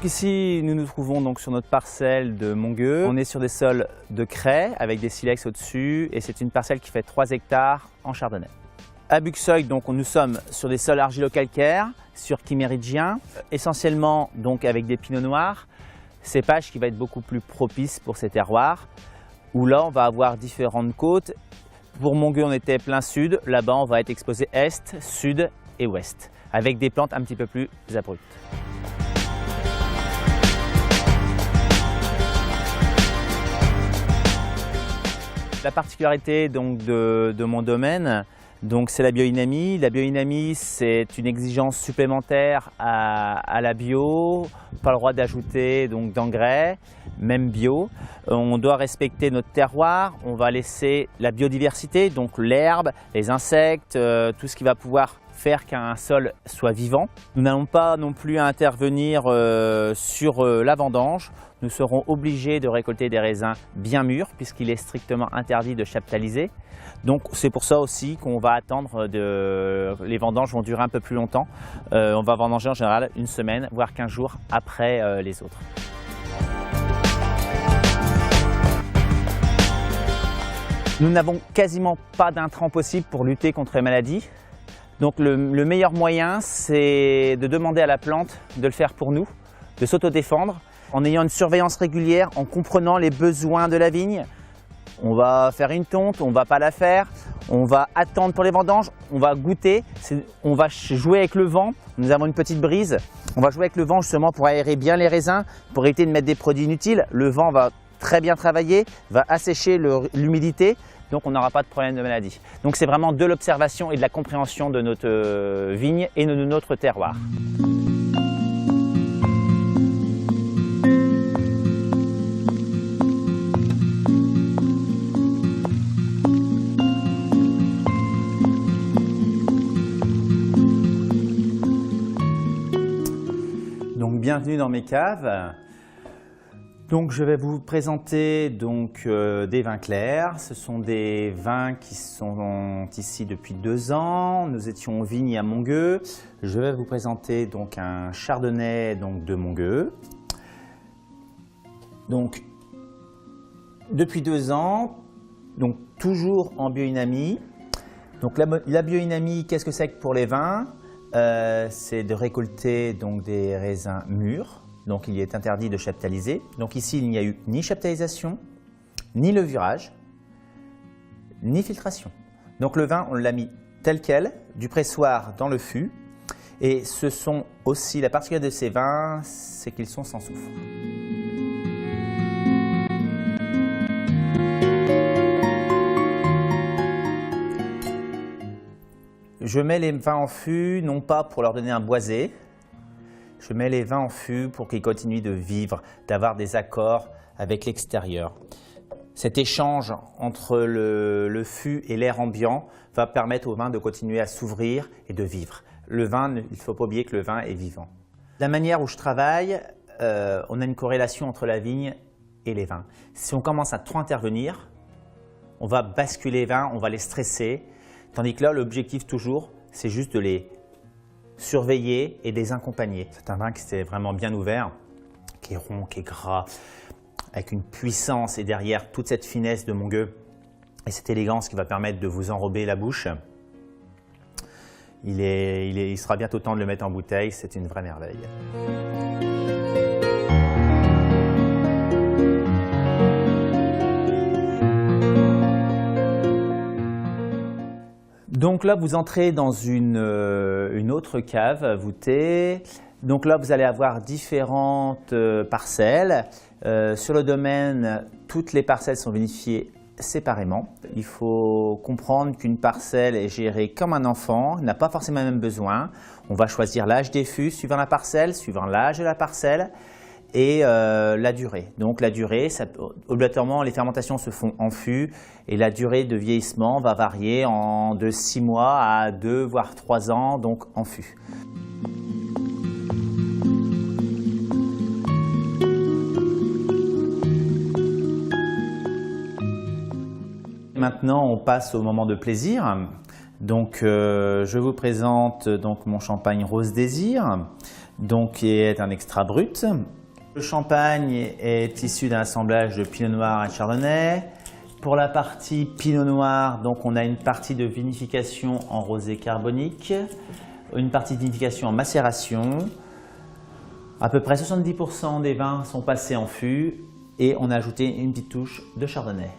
Donc ici, nous nous trouvons donc sur notre parcelle de Montgueux. On est sur des sols de craie avec des silex au-dessus et c'est une parcelle qui fait 3 hectares en chardonnay. À Buxeuil, donc, nous sommes sur des sols argilo-calcaires, sur chiméridien, essentiellement donc avec des pinots noirs, cépage qui va être beaucoup plus propice pour ces terroirs, où là on va avoir différentes côtes. Pour Montgueux, on était plein sud, là-bas on va être exposé est, sud et ouest, avec des plantes un petit peu plus abruptes. La particularité donc, de mon domaine, c'est la biodynamie. La biodynamie, c'est une exigence supplémentaire à la bio. Pas le droit d'ajouter d'engrais, même bio. On doit respecter notre terroir. On va laisser la biodiversité, donc l'herbe, les insectes, tout ce qui va pouvoir faire qu'un sol soit vivant. Nous n'allons pas non plus intervenir sur la vendange. Nous serons obligés de récolter des raisins bien mûrs puisqu'il est strictement interdit de chaptaliser. Donc c'est pour ça aussi qu'on va attendre, les vendanges vont durer un peu plus longtemps. On va vendanger en général une semaine, voire 15 jours après les autres. Nous n'avons quasiment pas d'intrants possible pour lutter contre les maladies. Donc le meilleur moyen, c'est de demander à la plante de le faire pour nous, de s'autodéfendre, en ayant une surveillance régulière, en comprenant les besoins de la vigne. On va faire une tonte, on ne va pas la faire, on va attendre pour les vendanges, on va goûter, on va jouer avec le vent. Nous avons une petite brise, on va jouer avec le vent justement pour aérer bien les raisins, pour éviter de mettre des produits inutiles. Le vent va très bien travailler, va assécher l'humidité. Donc on n'aura pas de problème de maladie. Donc c'est vraiment de l'observation et de la compréhension de notre vigne et de notre terroir. Donc bienvenue dans mes caves. Donc, je vais vous présenter des vins clairs. Ce sont des vins qui sont ici depuis 2 ans. Nous étions aux vignes à Montgueux. Je vais vous présenter donc un chardonnay de Montgueux. Donc, depuis 2 ans, donc toujours en biodynamie. Donc, la biodynamie, qu'est-ce que c'est que pour les vins? C'est de récolter des raisins mûrs. Donc il est interdit de chaptaliser. Donc ici, il n'y a eu ni chaptalisation, ni levurage, ni filtration. Donc le vin, on l'a mis tel quel, du pressoir dans le fût. Et ce sont aussi, la particularité de ces vins, c'est qu'ils sont sans soufre. Je mets les vins en fût, non pas pour leur donner un boisé. Je mets les vins en fût pour qu'ils continuent de vivre, d'avoir des accords avec l'extérieur. Cet échange entre le fût et l'air ambiant va permettre au vin de continuer à s'ouvrir et de vivre. Le vin, il ne faut pas oublier que le vin est vivant. La manière où je travaille, on a une corrélation entre la vigne et les vins. Si on commence à trop intervenir, on va basculer les vins, on va les stresser. Tandis que là, l'objectif toujours, c'est juste de les surveiller et des accompagner. C'est un vin qui s'est vraiment bien ouvert, qui est rond, qui est gras, avec une puissance et derrière toute cette finesse de Montgueux et cette élégance qui va permettre de vous enrober la bouche. Il sera bientôt temps de le mettre en bouteille, c'est une vraie merveille. Donc là, vous entrez dans une autre cave voûtée. Donc là, vous allez avoir différentes parcelles. Sur le domaine, toutes les parcelles sont vinifiées séparément. Il faut comprendre qu'une parcelle est gérée comme un enfant, n'a pas forcément les mêmes besoins. On va choisir l'âge des fûts suivant la parcelle, suivant l'âge de la parcelle et la durée. Donc la durée, obligatoirement les fermentations se font en fût et la durée de vieillissement va varier de 6 mois à 2 voire 3 ans donc en fût. Maintenant on passe au moment de plaisir. Donc je vous présente mon champagne Rose Désir. donc qui est un extra brut. Le champagne est issu d'un assemblage de pinot noir et de chardonnay. Pour la partie pinot noir, donc on a une partie de vinification en rosé carbonique, une partie de vinification en macération. À peu près 70% des vins sont passés en fût et on a ajouté une petite touche de chardonnay.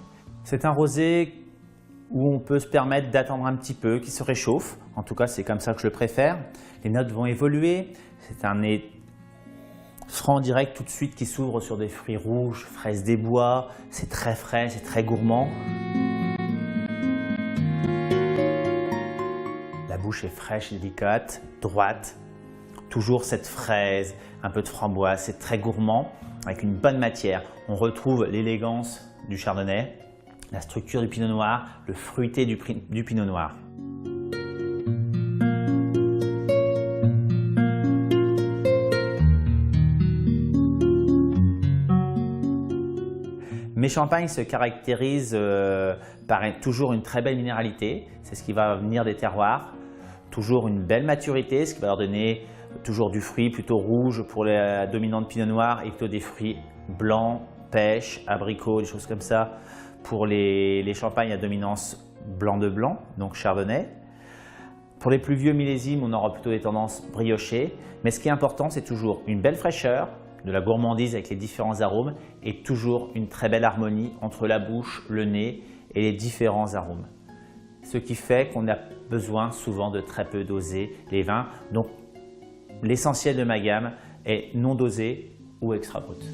C'est un rosé où on peut se permettre d'attendre un petit peu, qu'il se réchauffe. En tout cas, c'est comme ça que je le préfère. Les notes vont évoluer. C'est un nez franc direct tout de suite qui s'ouvre sur des fruits rouges, fraises des bois. C'est très frais, c'est très gourmand. La bouche est fraîche et délicate, droite. Toujours cette fraise, un peu de framboise, c'est très gourmand avec une bonne matière. On retrouve l'élégance du chardonnay, la structure du pinot noir, le fruité du pinot noir. Mes champagnes se caractérisent par toujours une très belle minéralité, c'est ce qui va venir des terroirs. Toujours une belle maturité, ce qui va leur donner toujours du fruit plutôt rouge pour la dominante pinot noir et plutôt des fruits blancs, pêche, abricots, des choses comme ça pour les champagnes à dominance blanc de blanc, donc chardonnay. Pour les plus vieux millésimes, on aura plutôt des tendances briochées, mais ce qui est important, c'est toujours une belle fraîcheur, de la gourmandise avec les différents arômes et toujours une très belle harmonie entre la bouche, le nez et les différents arômes. Ce qui fait qu'on a besoin souvent de très peu doser les vins. Donc l'essentiel de ma gamme est non dosé ou extra brut.